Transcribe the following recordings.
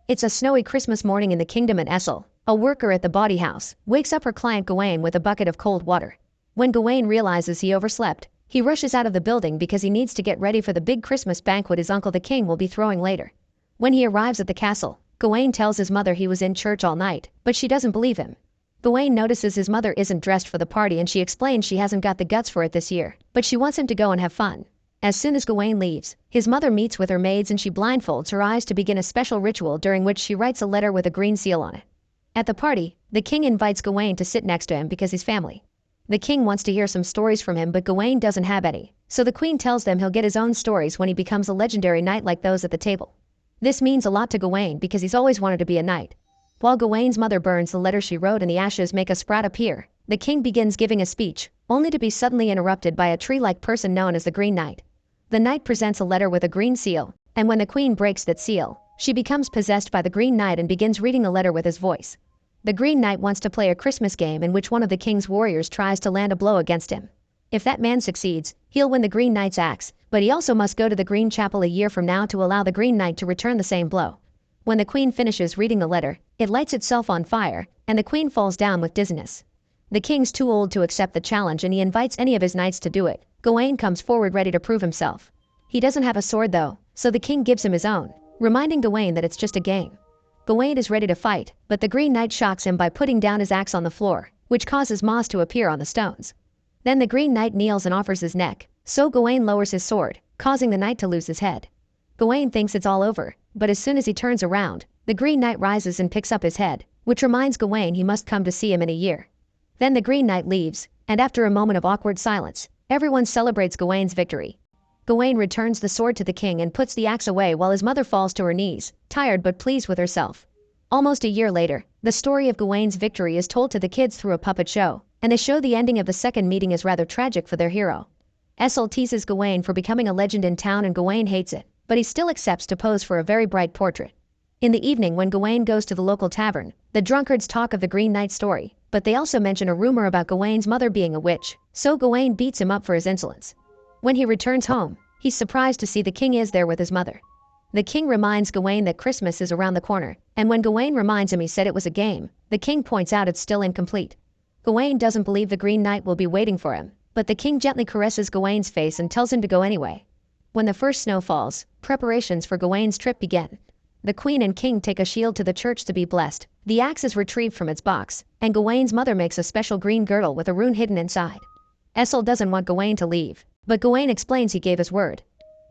It's a snowy Christmas morning in the kingdom, and Essel, a worker at the bawdy house, wakes up her client Gawain with a bucket of cold water. When Gawain realizes he overslept, he rushes out of the building because he needs to get ready for the big Christmas banquet his uncle the king will be throwing later. When he arrives at the castle, Gawain tells his mother he was in church all night, but she doesn't believe him. Gawain notices his mother isn't dressed for the party and she explains she hasn't got the guts for it this year, but she wants him to go and have fun. As soon as Gawain leaves, his mother meets with her maids and she blindfolds her eyes to begin a special ritual during which she writes a letter with a green seal on it. At the party, the king invites Gawain to sit next to him because he's family. The king wants to hear some stories from him, but Gawain doesn't have any, so the queen tells them he'll get his own stories when he becomes a legendary knight like those at the table. This means a lot to Gawain because he's always wanted to be a knight. While Gawain's mother burns the letter she wrote and the ashes make a sprout appear, the king begins giving a speech, only to be suddenly interrupted by a tree-like person known as the Green Knight. The knight presents a letter with a green seal, and when the queen breaks that seal, she becomes possessed by the Green Knight and begins reading the letter with his voice. The Green Knight wants to play a Christmas game in which one of the king's warriors tries to land a blow against him. If that man succeeds, he'll win the Green Knight's axe, but he also must go to the Green Chapel a year from now to allow the Green Knight to return the same blow. When the queen finishes reading the letter, it lights itself on fire, and the queen falls down with dizziness. The king's too old to accept the challenge and he invites any of his knights to do it. Gawain comes forward ready to prove himself. He doesn't have a sword though, so the king gives him his own, reminding Gawain that it's just a game. Gawain is ready to fight, but the Green Knight shocks him by putting down his axe on the floor, which causes moss to appear on the stones. Then the Green Knight kneels and offers his neck, so Gawain lowers his sword, causing the knight to lose his head. Gawain thinks it's all over, but as soon as he turns around, the Green Knight rises and picks up his head, which reminds Gawain he must come to see him in a year. Then the Green Knight leaves, and after a moment of awkward silence, everyone celebrates Gawain's victory. Gawain returns the sword to the king and puts the axe away while his mother falls to her knees, tired but pleased with herself. Almost a year later, the story of Gawain's victory is told to the kids through a puppet show, and they show the ending of the second meeting is rather tragic for their hero. Essel teases Gawain for becoming a legend in town and Gawain hates it, but he still accepts to pose for a very bright portrait. In the evening when Gawain goes to the local tavern, the drunkards talk of the Green Knight's story, but they also mention a rumor about Gawain's mother being a witch, so Gawain beats him up for his insolence. When he returns home, he's surprised to see the king is there with his mother. The king reminds Gawain that Christmas is around the corner, and when Gawain reminds him he said it was a game, the king points out it's still incomplete. Gawain doesn't believe the Green Knight will be waiting for him, but the king gently caresses Gawain's face and tells him to go anyway. When the first snow falls, preparations for Gawain's trip begin. The queen and king take a shield to the church to be blessed, the axe is retrieved from its box, and Gawain's mother makes a special green girdle with a rune hidden inside. Essel doesn't want Gawain to leave, but Gawain explains he gave his word.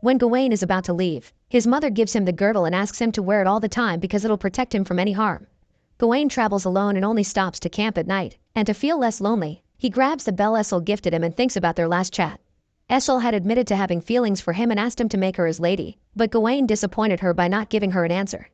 When Gawain is about to leave, his mother gives him the girdle and asks him to wear it all the time because it'll protect him from any harm. Gawain travels alone and only stops to camp at night, and to feel less lonely, he grabs the bell Essel gifted him and thinks about their last chat. Essel had admitted to having feelings for him and asked him to make her his lady, but Gawain disappointed her by not giving her an answer.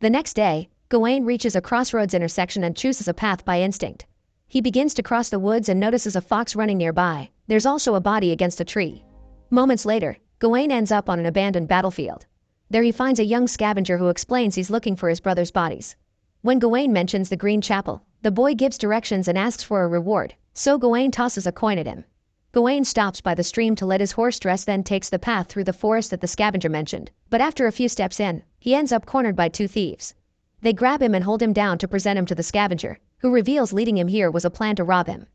The next day, Gawain reaches a crossroads intersection and chooses a path by instinct. He begins to cross the woods and notices a fox running nearby. There's also a body against a tree. Moments later, Gawain ends up on an abandoned battlefield. There he finds a young scavenger who explains he's looking for his brother's bodies. When Gawain mentions the Green Chapel, the boy gives directions and asks for a reward, so Gawain tosses a coin at him. Gawain stops by the stream to let his horse rest, then takes the path through the forest that the scavenger mentioned, but after a few steps in, he ends up cornered by two thieves. They grab him and hold him down to present him to the scavenger, who reveals leading him here was a plan to rob him.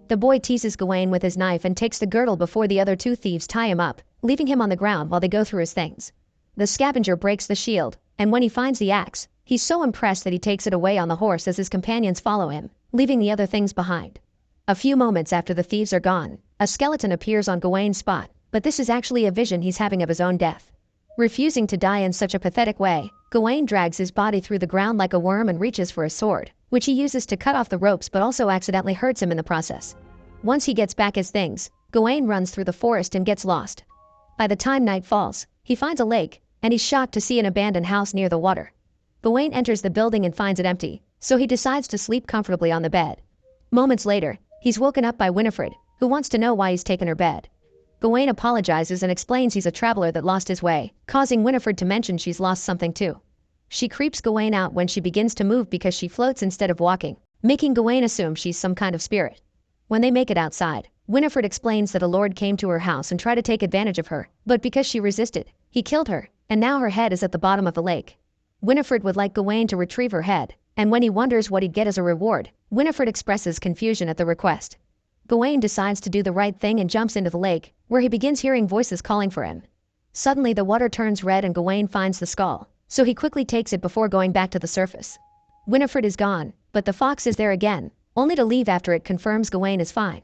The boy teases Gawain with his knife and takes the girdle before the other two thieves tie him up, leaving him on the ground while they go through his things. The scavenger breaks the shield, and when he finds the axe, he's so impressed that he takes it away on the horse as his companions follow him, leaving the other things behind. A few moments after the thieves are gone, a skeleton appears on Gawain's spot, but this is actually a vision he's having of his own death. Refusing to die in such a pathetic way, Gawain drags his body through the ground like a worm and reaches for a sword, which he uses to cut off the ropes but also accidentally hurts him in the process. Once he gets back his things, Gawain runs through the forest and gets lost. By the time night falls, he finds a lake, and he's shocked to see an abandoned house near the water. Gawain enters the building and finds it empty, so he decides to sleep comfortably on the bed. Moments later, he's woken up by Winifred, who wants to know why he's taken her bed. Gawain apologizes and explains he's a traveler that lost his way, causing Winifred to mention she's lost something too. She creeps Gawain out when she begins to move because she floats instead of walking, making Gawain assume she's some kind of spirit. When they make it outside, Winifred explains that a lord came to her house and tried to take advantage of her, but because she resisted, he killed her, and now her head is at the bottom of the lake. Winifred would like Gawain to retrieve her head, and when he wonders what he'd get as a reward, Winifred expresses confusion at the request. Gawain decides to do the right thing and jumps into the lake, where he begins hearing voices calling for him. Suddenly the water turns red and Gawain finds the skull, so he quickly takes it before going back to the surface. Winifred is gone, but the fox is there again, only to leave after it confirms Gawain is fine.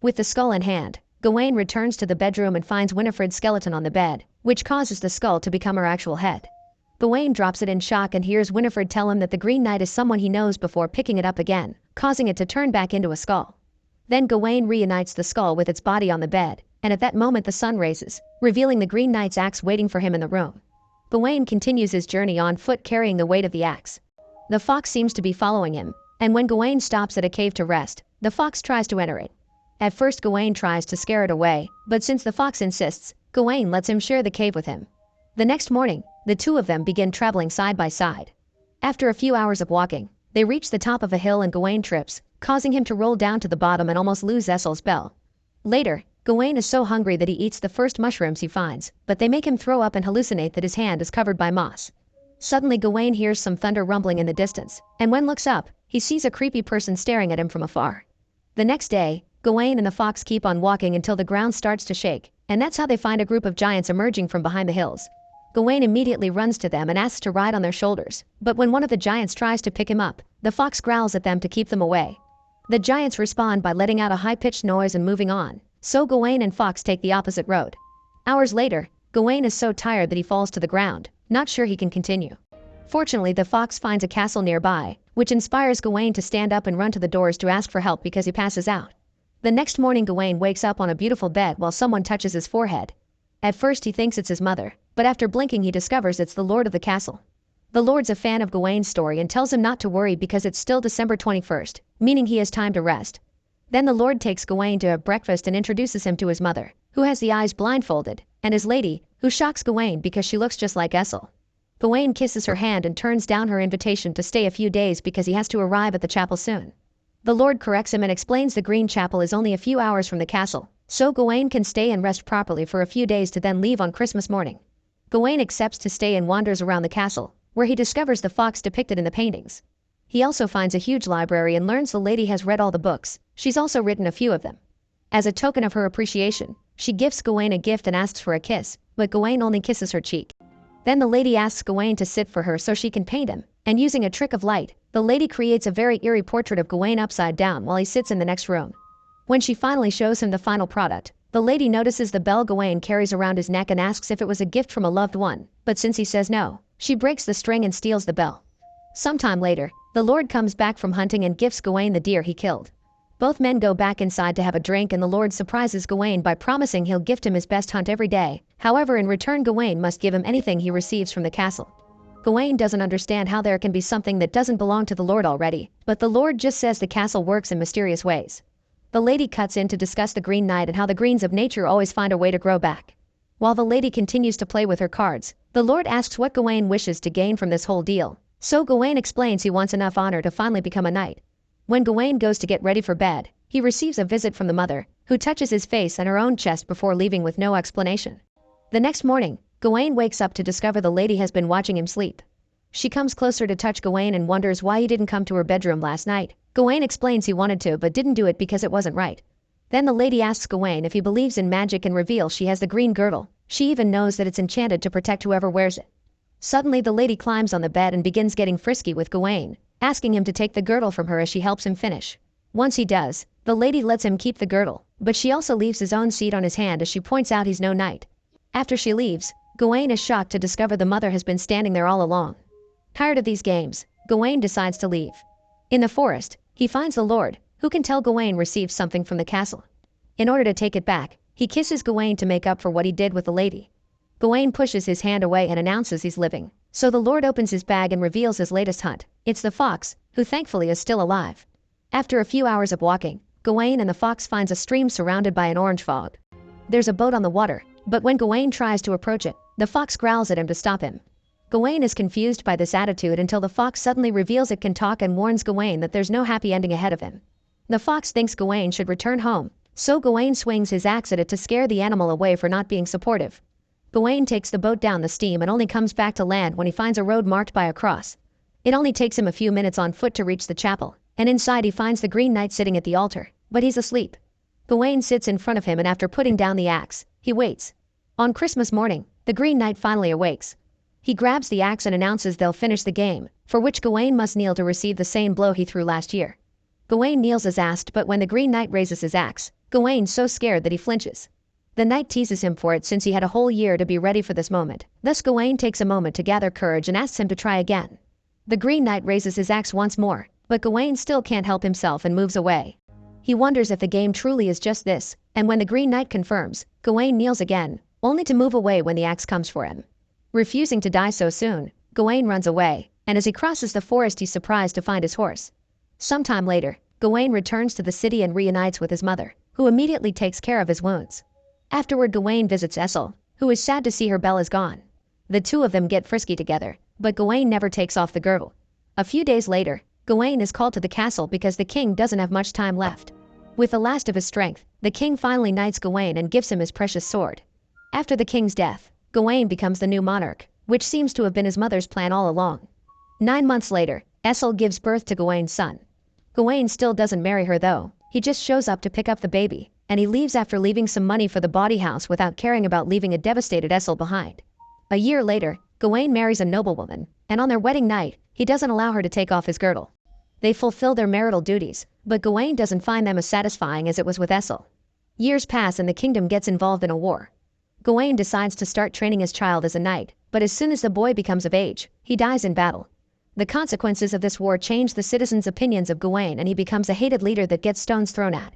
With the skull in hand, Gawain returns to the bedroom and finds Winifred's skeleton on the bed, which causes the skull to become her actual head. Gawain drops it in shock and hears Winifred tell him that the Green Knight is someone he knows before picking it up again, causing it to turn back into a skull. Then Gawain reunites the skull with its body on the bed, and at that moment the sun rises, revealing the Green Knight's axe waiting for him in the room. Gawain continues his journey on foot carrying the weight of the axe. The fox seems to be following him, and when Gawain stops at a cave to rest, the fox tries to enter it. At first Gawain tries to scare it away, but since the fox insists, Gawain lets him share the cave with him. The next morning, the two of them begin traveling side by side. After a few hours of walking, they reach the top of a hill and Gawain trips, causing him to roll down to the bottom and almost lose Essel's bell. Later, Gawain is so hungry that he eats the first mushrooms he finds, but they make him throw up and hallucinate that his hand is covered by moss. Suddenly Gawain hears some thunder rumbling in the distance, and when looks up, he sees a creepy person staring at him from afar. The next day, Gawain and the fox keep on walking until the ground starts to shake, and that's how they find a group of giants emerging from behind the hills. Gawain immediately runs to them and asks to ride on their shoulders, but when one of the giants tries to pick him up, the fox growls at them to keep them away. The giants respond by letting out a high-pitched noise and moving on, so Gawain and Fox take the opposite road. Hours later, Gawain is so tired that he falls to the ground, not sure he can continue. Fortunately, the fox finds a castle nearby, which inspires Gawain to stand up and run to the doors to ask for help because he passes out. The next morning Gawain wakes up on a beautiful bed while someone touches his forehead. At first he thinks it's his mother, but after blinking he discovers it's the lord of the castle. The lord's a fan of Gawain's story and tells him not to worry because it's still December 21st, meaning he has time to rest. Then the lord takes Gawain to have breakfast and introduces him to his mother, who has the eyes blindfolded, and his lady, who shocks Gawain because she looks just like Essel. Gawain kisses her hand and turns down her invitation to stay a few days because he has to arrive at the chapel soon. The lord corrects him and explains the Green Chapel is only a few hours from the castle, so Gawain can stay and rest properly for a few days to then leave on Christmas morning. Gawain accepts to stay and wanders around the castle, where he discovers the fox depicted in the paintings. He also finds a huge library and learns the lady has read all the books. She's also written a few of them. As a token of her appreciation, she gifts Gawain a gift and asks for a kiss, but Gawain only kisses her cheek. Then the lady asks Gawain to sit for her so she can paint him, and using a trick of light, the lady creates a very eerie portrait of Gawain upside down while he sits in the next room. When she finally shows him the final product, the lady notices the bell Gawain carries around his neck and asks if it was a gift from a loved one, but since he says no, she breaks the string and steals the bell. Sometime later, the lord comes back from hunting and gifts Gawain the deer he killed. Both men go back inside to have a drink and the lord surprises Gawain by promising he'll gift him his best hunt every day. However, in return Gawain must give him anything he receives from the castle. Gawain doesn't understand how there can be something that doesn't belong to the lord already, but the lord just says the castle works in mysterious ways. The lady cuts in to discuss the Green Knight and how the greens of nature always find a way to grow back. While the lady continues to play with her cards, the lord asks what Gawain wishes to gain from this whole deal. So Gawain explains he wants enough honor to finally become a knight. When Gawain goes to get ready for bed, he receives a visit from the mother, who touches his face and her own chest before leaving with no explanation. The next morning, Gawain wakes up to discover the lady has been watching him sleep. She comes closer to touch Gawain and wonders why he didn't come to her bedroom last night. Gawain explains he wanted to but didn't do it because it wasn't right. Then the lady asks Gawain if he believes in magic and reveals she has the green girdle. She even knows that it's enchanted to protect whoever wears it. Suddenly the lady climbs on the bed and begins getting frisky with Gawain, asking him to take the girdle from her as she helps him finish. Once he does, the lady lets him keep the girdle, but she also leaves his own seed on his hand as she points out he's no knight. After she leaves, Gawain is shocked to discover the mother has been standing there all along. Tired of these games, Gawain decides to leave. In the forest, he finds the lord, who can tell Gawain received something from the castle. In order to take it back, he kisses Gawain to make up for what he did with the lady. Gawain pushes his hand away and announces he's living, so the lord opens his bag and reveals his latest hunt. It's the fox, who thankfully is still alive. After a few hours of walking, Gawain and the fox finds a stream surrounded by an orange fog. There's a boat on the water, but when Gawain tries to approach it, the fox growls at him to stop him. Gawain is confused by this attitude until the fox suddenly reveals it can talk and warns Gawain that there's no happy ending ahead of him. The fox thinks Gawain should return home, so Gawain swings his axe at it to scare the animal away for not being supportive. Gawain takes the boat down the stream and only comes back to land when he finds a road marked by a cross. It only takes him a few minutes on foot to reach the chapel, and inside he finds the Green Knight sitting at the altar, but he's asleep. Gawain sits in front of him, and after putting down the axe, he waits. On Christmas morning, the Green Knight finally awakes. He grabs the axe and announces they'll finish the game, for which Gawain must kneel to receive the same blow he threw last year. Gawain kneels as asked, but when the Green Knight raises his axe, Gawain's so scared that he flinches. The knight teases him for it since he had a whole year to be ready for this moment. Thus Gawain takes a moment to gather courage and asks him to try again. The Green Knight raises his axe once more, but Gawain still can't help himself and moves away. He wonders if the game truly is just this, and when the Green Knight confirms, Gawain kneels again, only to move away when the axe comes for him. Refusing to die so soon, Gawain runs away, and as he crosses the forest he's surprised to find his horse. Sometime later, Gawain returns to the city and reunites with his mother, who immediately takes care of his wounds. Afterward Gawain visits Ethel, who is sad to see her belle is gone. The two of them get frisky together, but Gawain never takes off the girdle. A few days later, Gawain is called to the castle because the king doesn't have much time left. With the last of his strength, the king finally knights Gawain and gives him his precious sword. After the king's death, Gawain becomes the new monarch, which seems to have been his mother's plan all along. 9 months later, Ethel gives birth to Gawain's son. Gawain still doesn't marry her though, he just shows up to pick up the baby, and he leaves after leaving some money for the bawdy house without caring about leaving a devastated Ethel behind. A year later, Gawain marries a noblewoman, and on their wedding night, he doesn't allow her to take off his girdle. They fulfill their marital duties, but Gawain doesn't find them as satisfying as it was with Ethel. Years pass and the kingdom gets involved in a war. Gawain decides to start training his child as a knight, but as soon as the boy becomes of age, he dies in battle. The consequences of this war change the citizens' opinions of Gawain, and he becomes a hated leader that gets stones thrown at.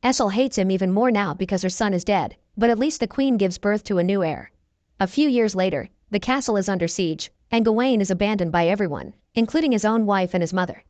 Ethel hates him even more now because her son is dead, but at least the queen gives birth to a new heir. A few years later, the castle is under siege, and Gawain is abandoned by everyone, including his own wife and his mother.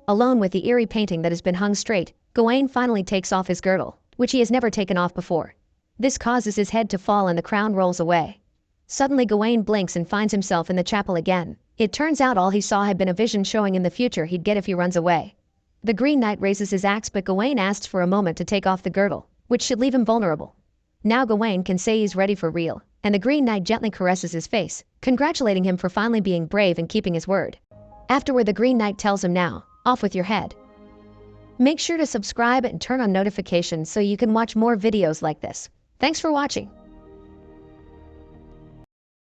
Alone with the eerie painting that has been hung straight, Gawain finally takes off his girdle, which he has never taken off before. This causes his head to fall and the crown rolls away. Suddenly Gawain blinks and finds himself in the chapel again. It turns out all he saw had been a vision showing him the future he'd get if he runs away. The Green Knight raises his axe, but Gawain asks for a moment to take off the girdle, which should leave him vulnerable. Now Gawain can say he's ready for real, and the Green Knight gently caresses his face, congratulating him for finally being brave and keeping his word. Afterward the Green Knight tells him, "Now, off with your head." Make sure to subscribe and turn on notifications so you can watch more videos like this. Thanks for watching.